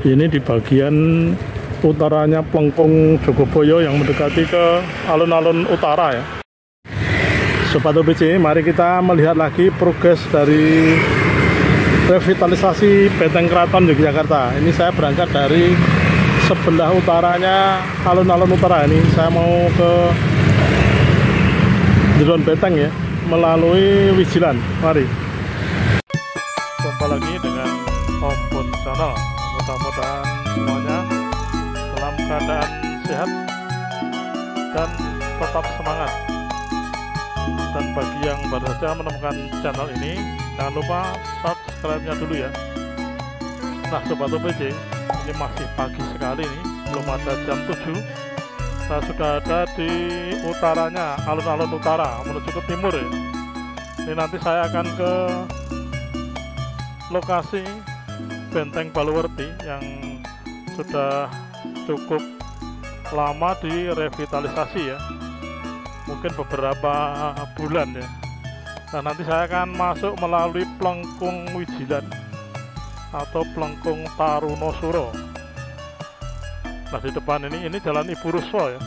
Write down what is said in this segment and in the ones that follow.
Ini di bagian utaranya Plengkung Jogoboyo yang mendekati ke alun-alun utara ya. Sobat OBC, mari kita melihat lagi progres dari revitalisasi Benteng Keraton Yogyakarta. Ini saya berangkat dari sebelah utaranya alun-alun utara ini. Saya mau ke Jeron Benteng ya, melalui Wijilan. Mari. Jumpa lagi dengan Om Bun Channel. Mudah-mudahan semuanya dalam keadaan sehat dan tetap semangat. Dan bagi yang baru saja menemukan channel ini, jangan lupa subscribe-nya dulu ya. Nah Sobat OBC, ini masih pagi sekali nih, belum ada jam 7. Saya sudah ada di utaranya, alun-alun utara, menuju ke timur ya. Ini nanti saya akan ke lokasi Benteng Baluwerti yang sudah cukup lama direvitalisasi ya, mungkin beberapa bulan ya. Nah nanti saya akan masuk melalui Plengkung Wijilan atau Plengkung Tarunosuro. Nah di depan ini jalan Ibu Ruswo ya.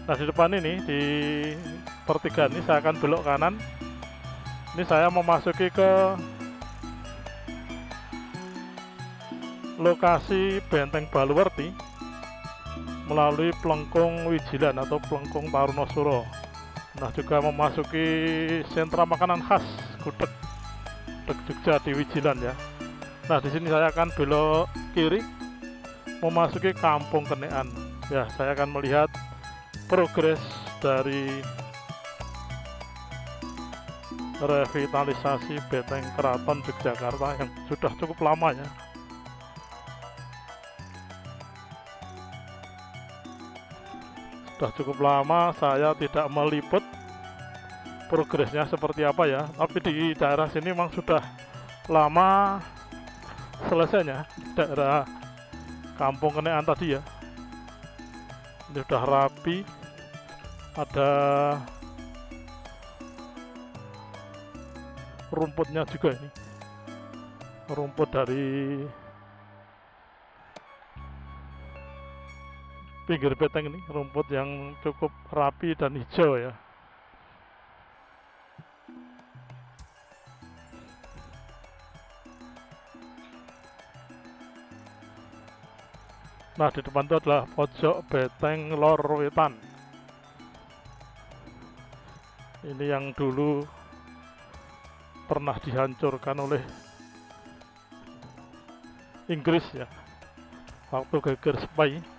Nah di depan ini, di pertigaan ini saya akan belok kanan. Ini saya memasuki ke lokasi Benteng Baluwerti melalui Plengkung Wijilan atau Plengkung Tarunosuro. Nah juga memasuki sentra makanan khas gudeg Jogja di Wijilan ya. Nah di sini saya akan belok kiri memasuki Kampung Kenean ya. Saya akan melihat progres dari revitalisasi Benteng Keraton Yogyakarta yang sudah cukup lama ya. Sudah cukup lama saya tidak meliput progresnya seperti apa ya, tapi di daerah sini memang sudah lama selesainya, daerah Kampung Kenean tadi ya. Ini sudah rapi, ada rumputnya juga ini, rumput dari pinggir benteng ini, rumput yang cukup rapi dan hijau ya. Nah di depan itu adalah pojok Benteng Lor Wetan. Ini yang dulu pernah dihancurkan oleh Inggris ya, waktu geger Spy.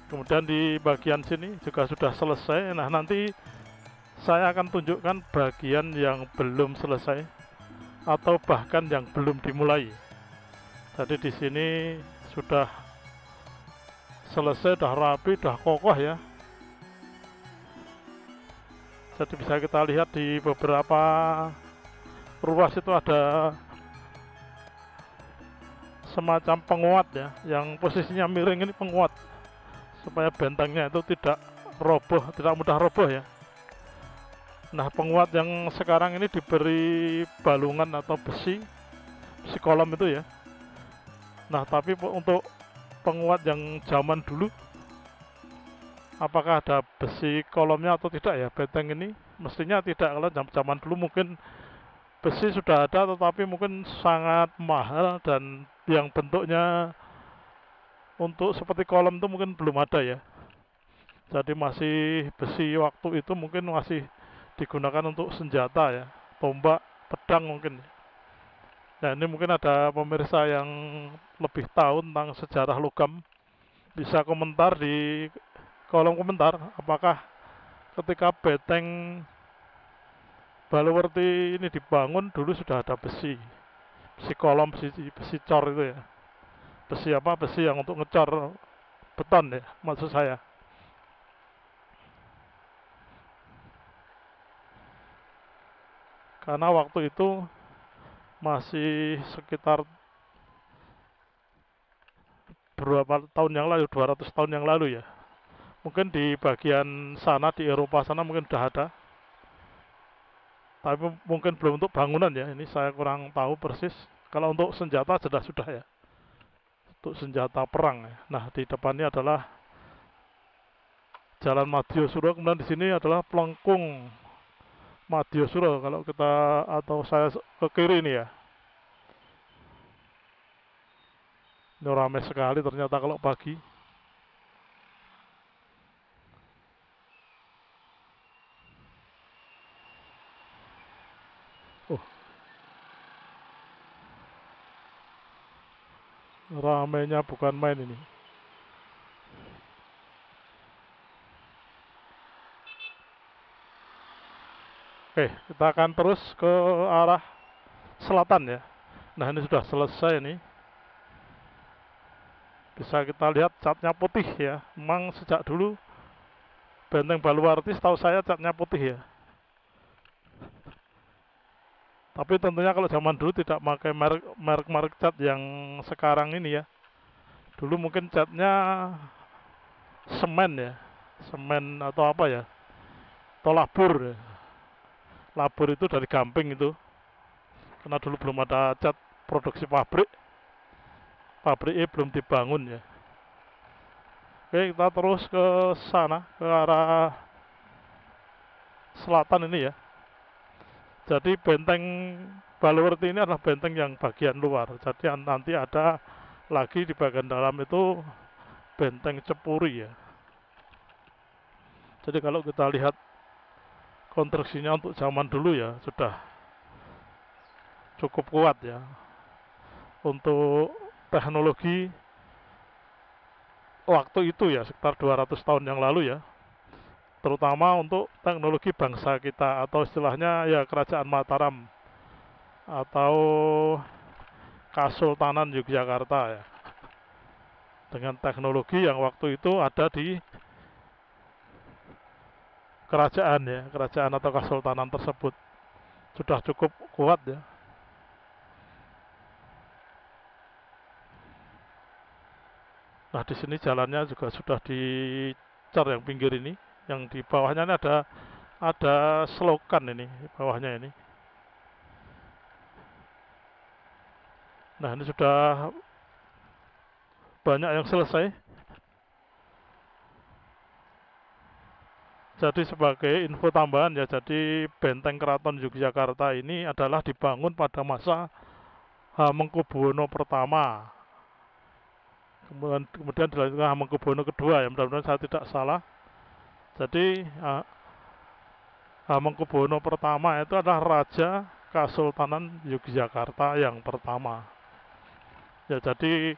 Kemudian di bagian sini juga sudah selesai. Nah nanti saya akan tunjukkan bagian yang belum selesai atau bahkan yang belum dimulai. Jadi di sini sudah selesai, sudah rapi, sudah kokoh ya. Jadi bisa kita lihat di beberapa ruas itu ada semacam penguat ya, yang posisinya miring ini penguat supaya bentengnya itu tidak roboh, tidak mudah roboh ya. Nah penguat yang sekarang ini diberi balungan atau besi kolom itu ya. Nah tapi untuk penguat yang zaman dulu, apakah ada besi kolomnya atau tidak ya? Benteng ini mestinya tidak. Kalau zaman dulu mungkin besi sudah ada, tetapi mungkin sangat mahal dan yang bentuknya untuk seperti kolom itu mungkin belum ada ya. Jadi masih besi waktu itu mungkin masih digunakan untuk senjata ya, tombak, pedang mungkin. Nah ini mungkin ada pemirsa yang lebih tahu tentang sejarah logam, bisa komentar di kolom komentar apakah ketika Benteng Baluwerti ini dibangun dulu sudah ada besi kolom, besi cor itu ya. Besi apa? Besi yang untuk ngecor beton ya, maksud saya. Karena waktu itu masih sekitar berapa tahun yang lalu, 200 tahun yang lalu ya. Mungkin di bagian sana, di Eropa sana mungkin sudah ada. Tapi mungkin belum untuk bangunan ya, ini saya kurang tahu persis. Kalau untuk senjata sudah ya, untuk senjata perang ya. Nah, di depannya adalah Jalan Madiosuro, kemudian di sini adalah Plengkung Madiosuro kalau kita atau saya ke kiri ini ya. Ini ramai sekali ternyata kalau pagi. Oh, ramainya bukan main ini. Oke, kita akan terus ke arah selatan ya. Nah, ini sudah selesai nih. Bisa kita lihat catnya putih ya. Memang sejak dulu Benteng Baluarti setahu saya catnya putih ya. Tapi tentunya kalau zaman dulu tidak pakai merek cat yang sekarang ini ya. Dulu mungkin catnya semen ya. Semen atau apa ya. Atau labur ya. Labur itu dari gamping itu. Karena dulu belum ada cat produksi pabrik. Pabriknya belum dibangun ya. Oke, kita terus ke sana, ke arah selatan ini ya. Jadi benteng Baluwerti ini adalah benteng yang bagian luar. Jadi nanti ada lagi di bagian dalam itu benteng Cepuri ya. Jadi kalau kita lihat konstruksinya untuk zaman dulu ya sudah cukup kuat ya. Untuk teknologi waktu itu ya sekitar 200 tahun yang lalu ya. Terutama untuk teknologi bangsa kita atau istilahnya ya Kerajaan Mataram atau Kasultanan Yogyakarta ya. Dengan teknologi yang waktu itu ada di kerajaan ya, kerajaan atau kesultanan tersebut sudah cukup kuat ya. Nah, di sini jalannya juga sudah dicar yang pinggir ini, yang di bawahnya ini ada selokan ini, di bawahnya ini. Nah, ini sudah banyak yang selesai. Jadi sebagai info tambahan ya, jadi benteng Keraton Yogyakarta ini adalah dibangun pada masa Hamengkubuwono pertama. Kemudian dilanjutkan Hamengkubuwono kedua ya, mudah-mudahan saya tidak salah. Jadi Hamengkubuwono pertama itu adalah Raja Kasultanan Yogyakarta yang pertama. Ya, jadi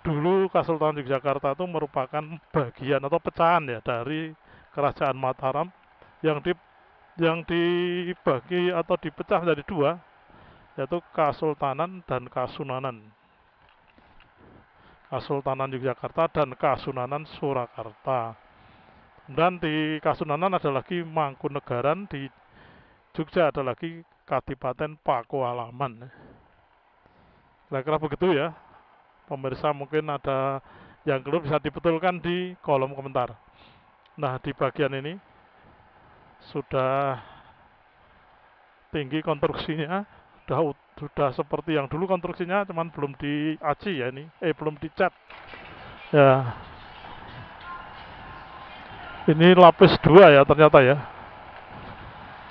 dulu Kasultanan Yogyakarta itu merupakan bagian atau pecahan ya dari Kerajaan Mataram yang dibagi atau dipecah dari dua, yaitu Kasultanan dan Kasunanan. Kasultanan Yogyakarta dan Kasunanan Surakarta. Dan di Kasunanan ada lagi Mangkunegaran, di Jogja ada lagi Kadipaten Pakualaman. Kira-kira begitu ya. Pemirsa mungkin ada yang keliru bisa dibetulkan di kolom komentar. Nah, di bagian ini sudah tinggi konstruksinya, sudah seperti yang dulu konstruksinya, cuman belum diaci ya ini, belum dicat. Ya, ini lapis 2 ya ternyata ya.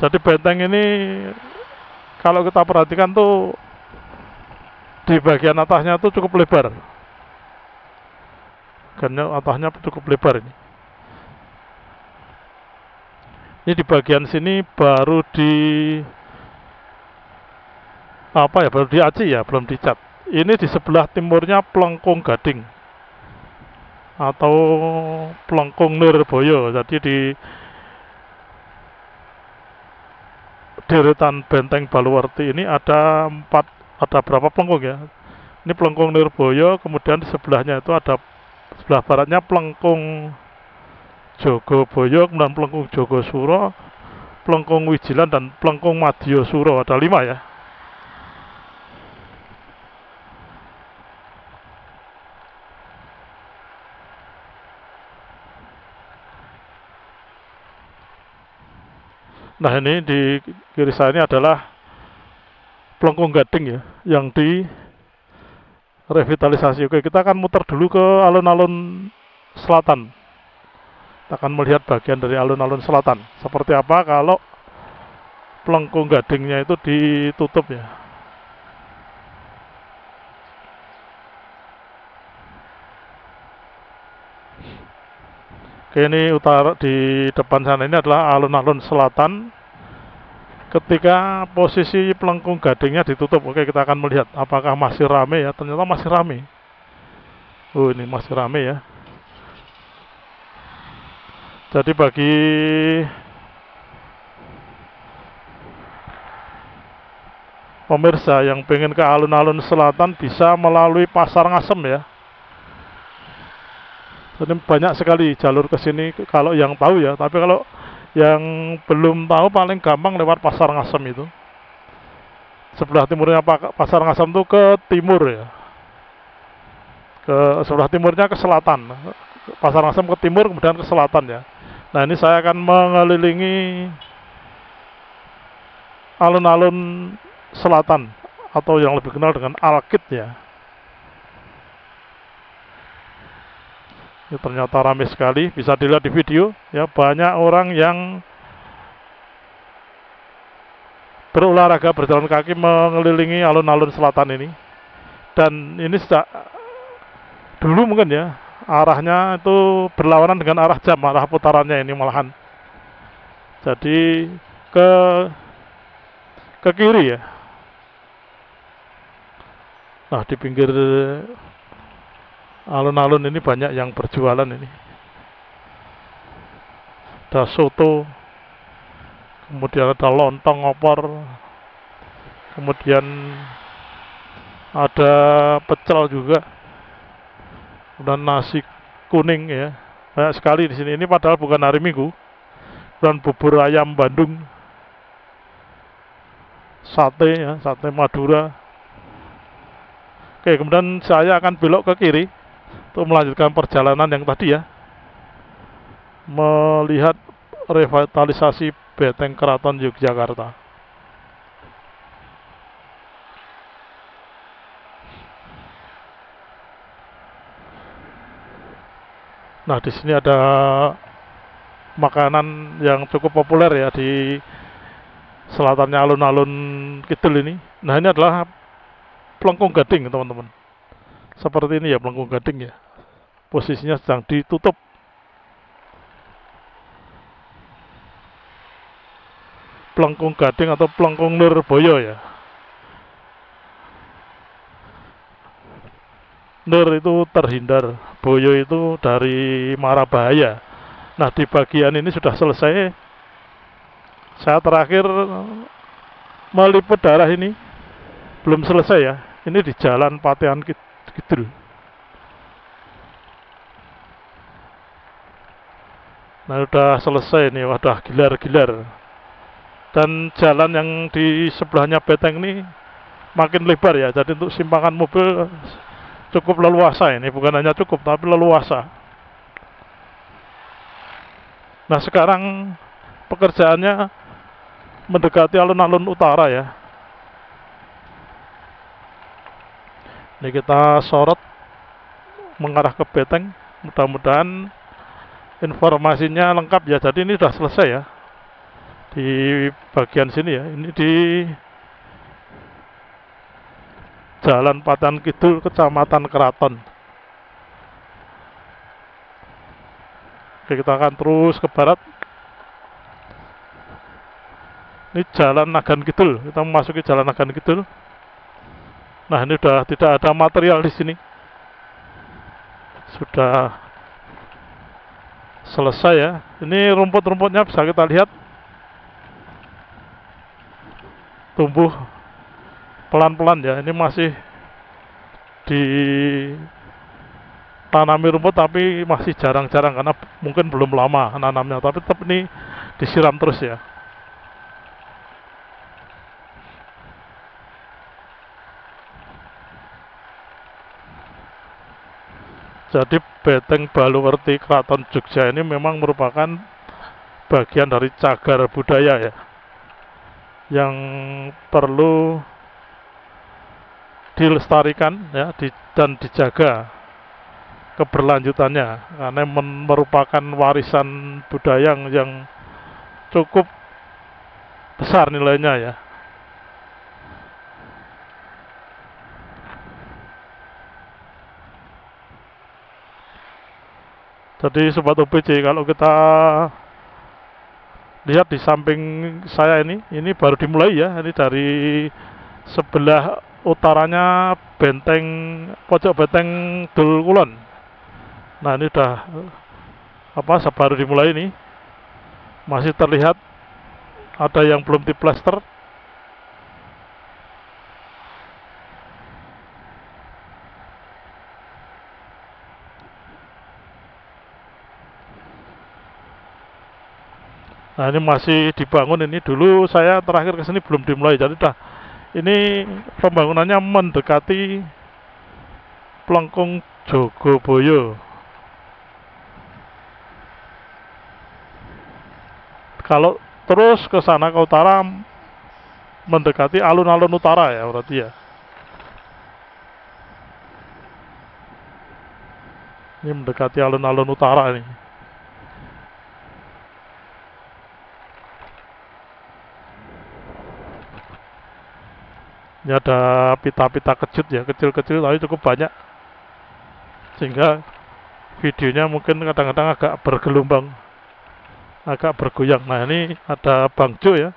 Jadi benteng ini kalau kita perhatikan tuh di bagian atasnya tuh cukup lebar. Karena atasnya cukup lebar ini. Ini di bagian sini baru baru diaci ya, belum dicat. Ini di sebelah timurnya Plengkung Gading atau Plengkung Nirboyo. Jadi di deretan benteng Baluwerti ini ada berapa plengkung ya? Ini Plengkung Nirboyo, kemudian di sebelahnya itu ada sebelah baratnya Plengkung Jogoboyo, kemudian Plengkung Jogosuro, Plengkung Wijilan, dan Plengkung Madiosuro. Ada 5 ya. Nah, ini di kiri saya ini adalah Plengkung Gading ya, yang di revitalisasi. Oke, kita akan muter dulu ke alun-alun selatan. Kita akan melihat bagian dari alun-alun selatan. Seperti apa kalau Plengkung Gadingnya itu ditutup ya. Oke, ini utara, di depan sana ini adalah alun-alun selatan. Ketika posisi Plengkung Gadingnya ditutup, oke, kita akan melihat apakah masih rame ya. Ternyata masih rame. Oh, ini masih rame ya. Jadi bagi pemirsa yang pengen ke alun-alun selatan bisa melalui Pasar Ngasem ya. Jadi banyak sekali jalur ke sini kalau yang tahu ya. Tapi kalau yang belum tahu paling gampang lewat Pasar Ngasem itu. Sebelah timurnya Pasar Ngasem itu ke timur ya. Ke sebelah timurnya ke selatan. Pasar Ngasem ke timur kemudian ke selatan ya. Nah, ini saya akan mengelilingi alun-alun selatan atau yang lebih kenal dengan Alkit ya. Ini ternyata ramai sekali, bisa dilihat di video ya, banyak orang yang berolahraga berjalan kaki mengelilingi alun-alun selatan ini. Dan ini sejak dulu mungkin ya, arahnya itu berlawanan dengan arah jam, arah putarannya ini malahan. Jadi ke kiri ya. Nah, di pinggir alun-alun ini banyak yang berjualan ini. Ada soto, kemudian ada lontong opor, kemudian ada pecel juga, dan nasi kuning ya. Banyak sekali di sini. Ini padahal bukan hari Minggu. Dan bubur ayam Bandung, sate ya, sate Madura. Oke, kemudian saya akan belok ke kiri untuk melanjutkan perjalanan yang tadi ya, melihat revitalisasi Beteng Keraton Yogyakarta. Nah, di sini ada makanan yang cukup populer ya di selatannya alun-alun kidul ini. Nah, ini adalah Plengkung Gading teman-teman. Seperti ini ya Plengkung Gading ya. Posisinya sedang ditutup. Plengkung Gading atau Plengkung Nirboyo ya. Nir itu terhindar, Boyo itu dari mara bahaya. Nah, di bagian ini sudah selesai. Saya terakhir meliput daerah ini belum selesai ya. Ini di Jalan Patean Kidul. Nah, udah selesai nih, wadah gilar-gilar. Dan jalan yang di sebelahnya Beteng ini makin lebar ya. Jadi untuk simpangan mobil cukup leluasa ini, bukan hanya cukup tapi leluasa. Nah, sekarang pekerjaannya mendekati alun-alun utara ya. Ini kita sorot mengarah ke Beteng. Mudah-mudahan informasinya lengkap ya. Jadi ini sudah selesai ya di bagian sini ya. Ini di Jalan Patean Kidul, Kecamatan Keraton. Oke, kita akan terus ke barat. Ini Jalan Nagan Kidul. Kita memasuki Jalan Nagan Kidul. Nah, ini sudah tidak ada material di sini. Sudah selesai ya. Ini rumput-rumputnya bisa kita lihat tumbuh pelan-pelan ya. Ini masih ditanami rumput tapi masih jarang-jarang karena mungkin belum lama nanamnya. Tapi tetap ini disiram terus ya. Jadi Beteng Baluwerti Keraton Jogja ini memang merupakan bagian dari cagar budaya ya. yang perlu dilestarikan ya, dan dijaga keberlanjutannya, karena merupakan warisan budaya yang cukup besar nilainya ya. Jadi sobat OPC, kalau kita lihat di samping saya ini baru dimulai ya, ini dari sebelah utaranya benteng, pojok benteng Dul Kulon. Nah ini udah baru dimulai ini, masih terlihat ada yang belum diplester. Nah ini masih dibangun, ini dulu saya terakhir ke sini belum dimulai, jadi ini pembangunannya mendekati Plengkung Jogoboyo. Kalau terus ke sana ke utara mendekati alun-alun utara ya berarti ya. Ini mendekati alun-alun utara nih. Ini ada pita-pita kejut ya, kecil-kecil tapi cukup banyak, sehingga videonya mungkin kadang-kadang agak bergelombang, agak bergoyang. Nah ini ada Bang Jo ya,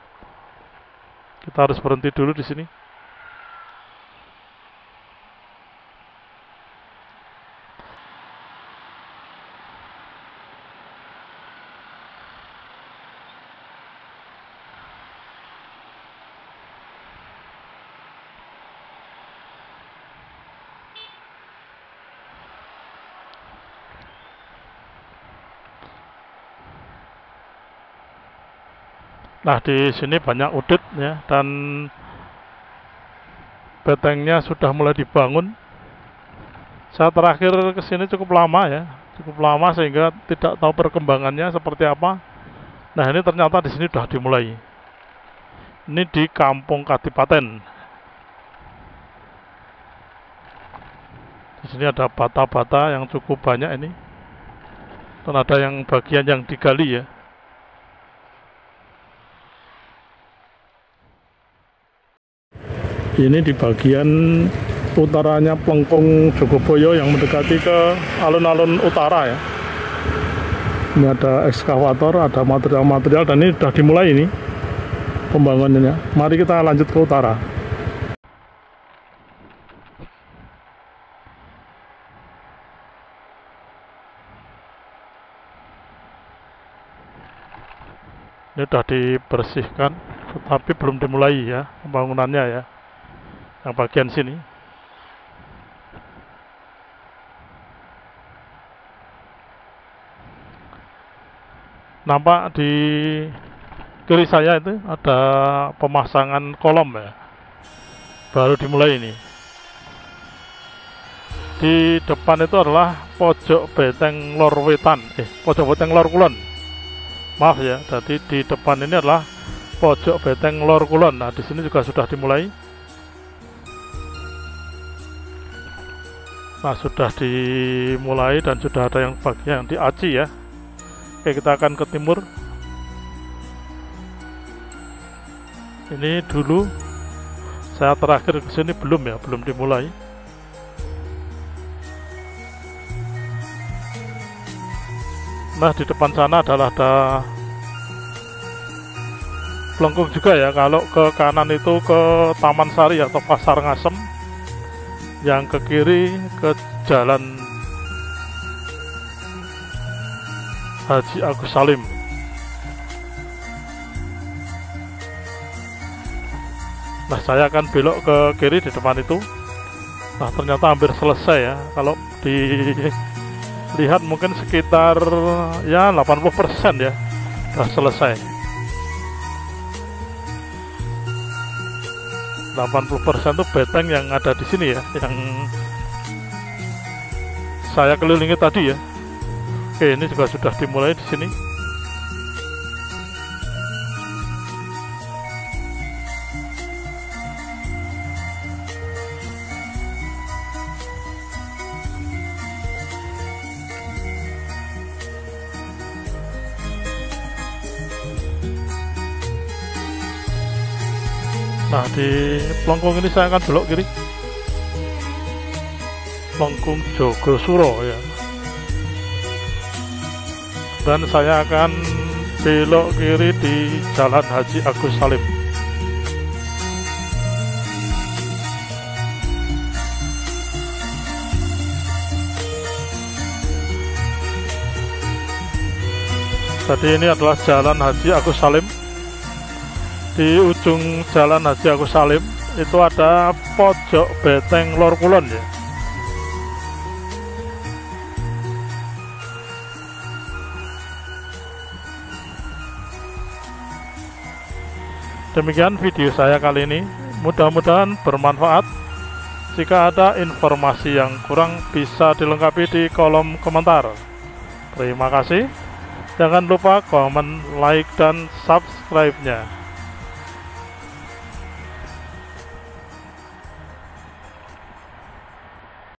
kita harus berhenti dulu di sini. Nah di sini banyak udit ya, dan bentengnya sudah mulai dibangun. Saya terakhir ke sini cukup lama ya, sehingga tidak tahu perkembangannya seperti apa. Nah ini ternyata di sini sudah dimulai. Ini di Kampung Kadipaten. Di sini ada bata-bata yang cukup banyak ini, dan ada yang bagian yang digali ya. Ini di bagian utaranya Plengkung Jogoboyo yang mendekati ke alun-alun utara ya. Ini ada ekskavator, ada material-material, dan ini sudah dimulai ini pembangunannya. Mari kita lanjut ke utara. Ini sudah dibersihkan, tetapi belum dimulai ya pembangunannya ya, yang bagian sini. Nampak di kiri saya itu ada pemasangan kolom ya, baru dimulai ini. Di depan itu adalah pojok benteng Lor Wetan, pojok benteng Lor Kulon. Maaf ya, jadi di depan ini adalah pojok benteng Lor Kulon. Nah di sini juga sudah dimulai. Nah sudah dimulai dan sudah ada yang bagian di Aci ya. Oke, kita akan ke timur. Ini dulu saya terakhir ke sini belum dimulai. Nah di depan sana adalah ada Plengkung juga ya. Kalau ke kanan itu ke Taman Sari atau Pasar Ngasem, yang ke kiri ke Jalan Haji Agus Salim. Nah saya akan belok ke kiri di depan itu. Nah ternyata hampir selesai ya. Kalau dilihat mungkin sekitar ya 80% ya sudah selesai. 80% itu benteng yang ada di sini ya, yang saya kelilingi tadi ya. Oke, ini juga sudah dimulai di sini. Nah, di Plengkung ini saya akan belok kiri. Plengkung Jogosuro ya. Dan saya akan belok kiri di Jalan Haji Agus Salim. Jadi ini adalah Jalan Haji Agus Salim. Di ujung Jalan Haji Agus Salim itu ada pojok Beteng Lor Kulon ya. Demikian video saya kali ini, mudah-mudahan bermanfaat. Jika ada informasi yang kurang bisa dilengkapi di kolom komentar. Terima kasih. Jangan lupa komen, like, dan subscribe-nya.